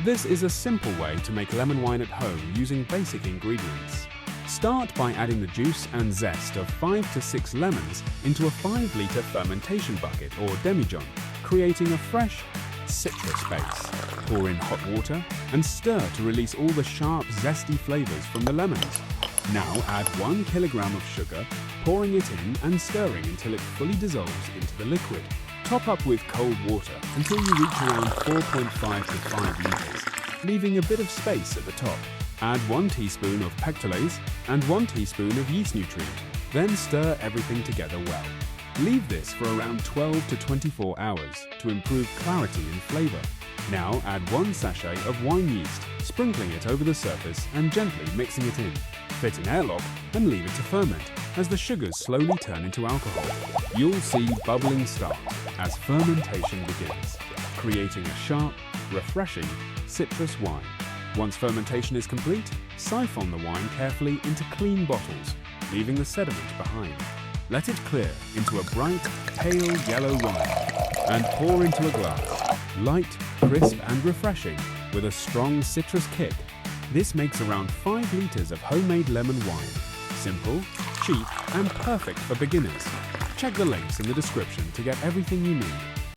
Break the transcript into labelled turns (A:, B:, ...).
A: This is a simple way to make lemon wine at home using basic ingredients. Start by adding the juice and zest of 5 to 6 lemons into a 5-litre fermentation bucket or demijohn, creating a fresh, citrus base. Pour in hot water and stir to release all the sharp, zesty flavours from the lemons. Now add 1 kilogram of sugar, pouring it in and stirring until it fully dissolves into the liquid. Top up with cold water until you reach around 4.5 to 5 litres, leaving a bit of space at the top. Add 1 teaspoon of pectolase and 1 teaspoon of yeast nutrient. Then stir everything together well. Leave this for around 12 to 24 hours to improve clarity and flavour. Now add 1 sachet of wine yeast, sprinkling it over the surface and gently mixing it in. Fit an airlock and leave it to ferment. As the sugars slowly turn into alcohol, you'll see bubbling start as fermentation begins, creating a sharp, refreshing citrus wine. Once fermentation is complete, syphon the wine carefully into clean bottles, leaving the sediment behind. Let it clear into a bright, pale yellow wine and pour into a glass. Light, crisp and refreshing with a strong citrus kick. This makes around 5 litres of homemade lemon wine. Simple, cheap and perfect for beginners. Check the links in the description to get everything you need.